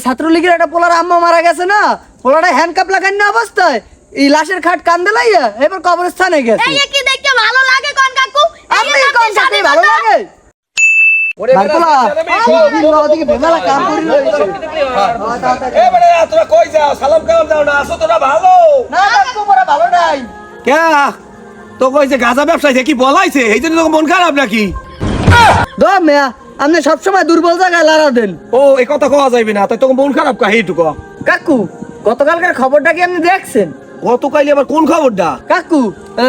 ছাত্রলীগের একটা পোলার আম্মা মারা গেছে না, পোলাটা হ্যান্ডকাপ লাগানো অবস্থায় এই লাশের খাট কান্দে লাইয়া এবার কবরস্থানে গেছে। এই কি দেখতে ভালো লাগে কোন কাকু? আপনি কোন সাথে ভালো লাগে? ওরে ভাইপোলা, সেই দিন ওদিকে বেমালা কাম করি রইছে। এ বেটা তোরা কই যাও? সালাম কালাম দাও না, আসো তোরা ভালো। না কাকু মোরা ভালো নাই। কে তো কইছে গাঁজা ব্যবসায়ী কি বলাইছে? এই জন্য তোর মন খারাপ নাকি? দো মিয়া, আপনি সবসময় দুর্বল জায়গায় লড়া দেন। ও এই কথা কওয়া যাইবে না, তাই তোর মন খারাপ কা এইটুকু? কাকু, গতকালকার খবরটা কি আপনি দেখছেন? গতকালই আবার কোন খবরটা? কাকু,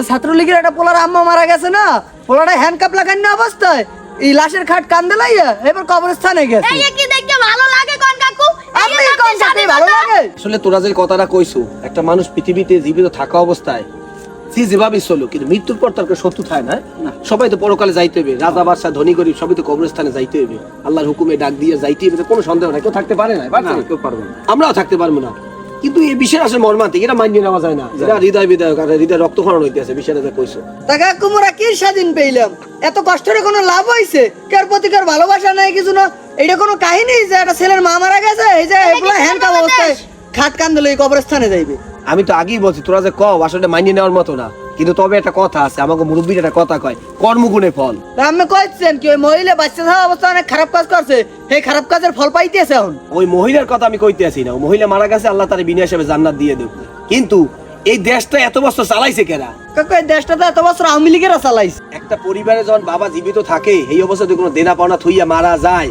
ছাত্রলীগের একটা পোলার আম্মা মারা গেছে না, পোলাটা হ্যান্ডকাপ লাগানো অবস্থায় এই লাশের খাট কান্দে লাইয়া এবার কবরস্থানে গেছে। এই কি দেখতে ভালো লাগে কোন কাকু? আপনি কোন সাথে ভালো লাগে? আসলে তোরা যে কথাটা কইছো, একটা মানুষ পৃথিবীতে জীবিত থাকা অবস্থায় সে যেভাবে চলো, কিন্তু মৃত্যুর পর তার কোনো শত্রু থাকে না। সবাই তো পরকালে যাইতে হবে, রাজা বাদশা ধনী গরিব সবই তো কবরস্থানে যাইতে হবে, আল্লাহর হুকুমে ডাক দিয়ে যাইতে হবে, কোনো সন্দেহ নাই। কেউ থাকতে পারে না, কেউ পারবে না, আমরাও থাকতে পারবো না। কিন্তু এই বিষয় আসলে মর্মান্তিক, এটা মানিয়ে নেওয়া যায় না। এটা হৃদয় বিদায়ক, আর হৃদয় রক্তক্ষরণ হইতেছে বিষয়টা যে কইছো। তা কাকু মোরা কি স্বাধীন পেইলাম? এত কষ্টের কোনো লাভ হইছে? কার প্রতি কার ভালোবাসা নাই কিছু না। এটা কোনো কাহিনী যে একটা ছেলের মা মারা গেছে, এই যে এগুলা হ্যান্ডকাপ অবস্থায় খাট কান্দে লই কবরস্থানে যাইবে? আমি তো আগেই বলছি তোরা যে কও আসলে মানিয়ে নেওয়ার মতো না। কিন্তু তবে একটা কথা আছে, আমাকে মুরব্বীর একটা কথা কয়, কর্মগুণে ফল। তা আপনি কইছেন কি ওই মহিলা বাচ্চা থাকা অবস্থা অনেক খারাপ কাজ করছে, এই খারাপ কাজের ফল পাইতেছে এখন? ওই মহিলার কথা আমি কইতে আসি না, ওই মহিলা মারা গেছে, আল্লাহ তার বিনা হিসাবে জান্নাত দিয়ে দেব। কিন্তু এই দেশটা এত বছর চালাইছে কেরা? কাকু, এই দেশটা তো এত বছর আওয়ামী লীগেরা চালাইছে। একটা পরিবারে যখন বাবা জীবিত থাকে, এই অবস্থায় যদি কোনো দেনা পাওনা থুইয়া মারা যায়,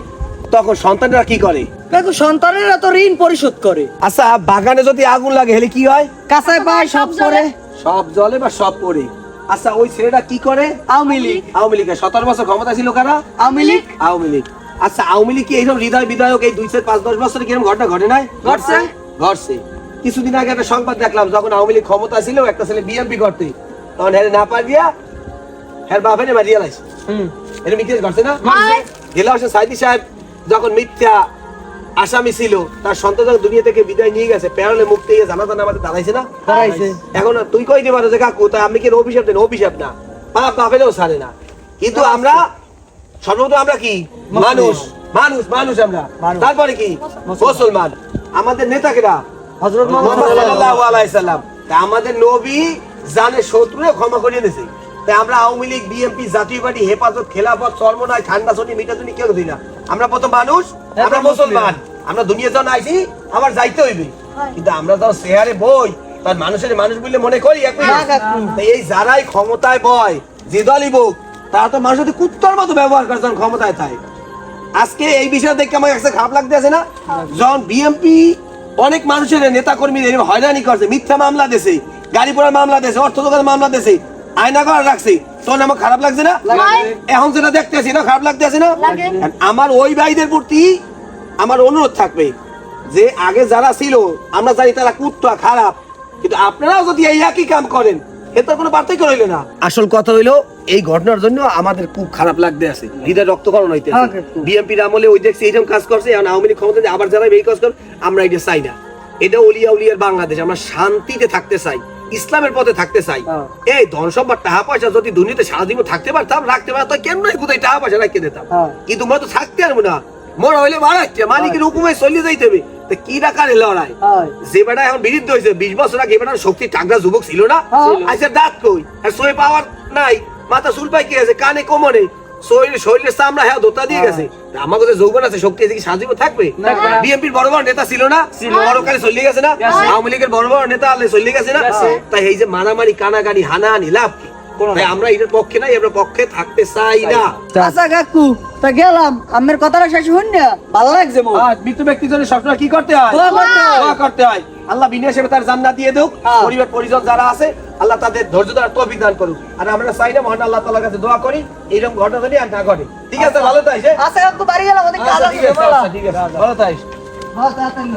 তখন সন্তানরা কি করে? কাকু, সন্তানেরা তো ঋণ পরিশোধ করে। আচ্ছা, বাগানে যদি আগুন লাগে হেলে কি হয়? কাঁচায় পায় সব করে। সব জলে বা সব পড়ে। আচ্ছা, ওই ছেলেটা কি করে? আওয়ামী লীগ। আওয়ামী লীগ 17 বছর ক্ষমতা ছিল কারা? আওয়ামী লীগ। আওয়ামী লীগ। আচ্ছা, আওয়ামী লীগ কি এইরকম হৃদয় বিদায়ক এই 2-5-10 বছরে কিরকম ঘটনা ঘটে নাই? ঘটছে। ঘটছে। কিছুদিন আগে একটা সংবাদ দেখলাম, যখন আওয়ামী লীগ ক্ষমতা ছিল, একটা ছেলে বিএনপি করতে, তখন হেরে না পারিয়া হের বাপেরে মারিয়া লাইছে। এরকম ইতিহাস ঘটছে না? জেলা হোসেন সাইদি সাহেব যখন মিথ্যা আসামি ছিল, তার সন্তান যখন দুনিয়া থেকে বিদায় নিয়ে গেছে, প্যারোলে মুক্তি হয়ে জানাজা নামাজে দাঁড়াইছে না? দাঁড়াইছে। এখন তুই কইতে পারো যে কাকু তাই আমি কি অভিশাপ দেন? অভিশাপ না, বাপ বাপেরও ছাড়ে না। কিন্তু আমরা সর্বপ্রথম আমরা কি মানুষ, মানুষ মানুষ আমরা। তারপরে কি মুসলমান। আমাদের নেতা কেডা? হযরত মুহাম্মদ সাল্লাল্লাহু আলাইহি সাল্লাম। তা আমাদের নবী জানে শত্রুরে ক্ষমা করে দিয়েছে। তাই আমরা আওয়ামী লীগ, বিএনপি, জাতীয় পার্টি, হেফাজত, খেলাফত, চরমনাই, ঠান্ডা ছড়ি, মিটাজুনি কেউ দিই না। আমরা প্রথম মানুষ, আমরা মুসলমান। আমরা দুনিয়া যখন আইছি আবার যাইতে হইবে। কিন্তু আমরা যখন শেয়ারে বই, তার মানুষের মানুষ বলে মনে করি একই। এই যারাই ক্ষমতায় বয়, যে দলই হোক, তারা তো মানুষের সাথে কুত্তার মতো ব্যবহার করে যখন ক্ষমতায় থাকে। আজকে এই বিষয় দেখে আমার একটা খারাপ লাগতে আছে না? যখন বিএনপি অনেক মানুষের নেতা কর্মী হয়রানি করছে, মিথ্যা মামলা দিয়েছে, গাড়ি পোড়ার মামলা দিয়েছে, অর্থ দোকানের মামলা দিয়েছে, আয়না ঘর রাখছে, তখন আমার খারাপ লাগছে না? এখন যেটা দেখতে আছি না, খারাপ লাগতে আছে না? আমার ওই ভাইদের প্রতি আমার অনুরোধ থাকবে যে আগে যারা ছিল আমরা জানি তারা কুত্তা খারাপ, কিন্তু আপনারাও যদি এই একই কাম করেন, এতে কোনো পার্থক্য রইল না। আসল কথা হইলো এই ঘটনার জন্য আমাদের খুব খারাপ লাগতে আছে, হৃদয় রক্তক্ষরণ হইতে আছে। বিএনপির আমলে ওই দেখছি এইরকম কাজ করছে, এখন আওয়ামী লীগ ক্ষমতা আবার যারা এই কাজ করে, আমরা এটা চাই না। এটা অলিয়া উলিয়ার বাংলাদেশ, আমরা শান্তিতে থাকতে চাই, ইসলামের পথে থাকতে চাই। এই ধন সম্পদ টাকা পয়সা যদি দুনিয়াতে সারা জীবন থাকতে পারতাম, রাখতে পারতাম, কেন কোথায় টাকা পয়সা রাখতে দিতাম? কিন্তু আমরা তো থাকতে পারবো না, মরা হইলে বাড়াচ্ছে, মালিকের হুকুমে চলিয়ে যাইতে হবে। কি রাখার লড়াই? যে বেটা এখন বিরুদ্ধ হয়েছে, 20 বছর আগে বেটার শক্তি টাকরা যুবক ছিল না? আচ্ছা, দাঁত কই আর সই পাওয়ার নাই, মাথা চুল পাই কি আছে, কানে কোমরে, শরীরের চামড়া হ্যাঁ ধোতা দিয়ে গেছে। আমাকে যে যৌবন আছে, শক্তি আছে, কি সাজিব থাকবে? বিএনপির বড় বড় নেতা ছিল না? বড়কালে চলে গেছে না? আওয়ামী লীগের বড় বড় নেতা আলে চলে গেছে না? তাই এই যে মারামারি, কানাগানি, হানাহানি লাভ কি? তাই আমরা এটার পক্ষে নাই, আমরা পক্ষে থাকতে চাই না। আচ্ছা কাকু, তা গেলাম, আমের কথাটা শেষ হন না, ভালো লাগছে মো। মৃত্যু ব্যক্তির জন্য সবসময় কি করতে হয়? দোয়া করতে হয়। আল্লাহ বিনা হিসেবে তার জান্নাত দিয়ে দেউক। পরিবার পরিজন যারা আছে, আল্লাহ তাদের ধৈর্য ধরার তৌফিক দান করুক। আর আমরা চাই না, মহান আল্লাহ তাআলার কাছে দোয়া করি এইরকম ঘটনা যদি আর না ঘটে। ঠিক আছে, ভালো থাইস। আচ্ছা কাকু, বাড়ি গেলাম, ওদিকে কাজ আছে। ঠিক আছে, ভালো থাইস। হ্যাঁ, তাড়াতাড়ি।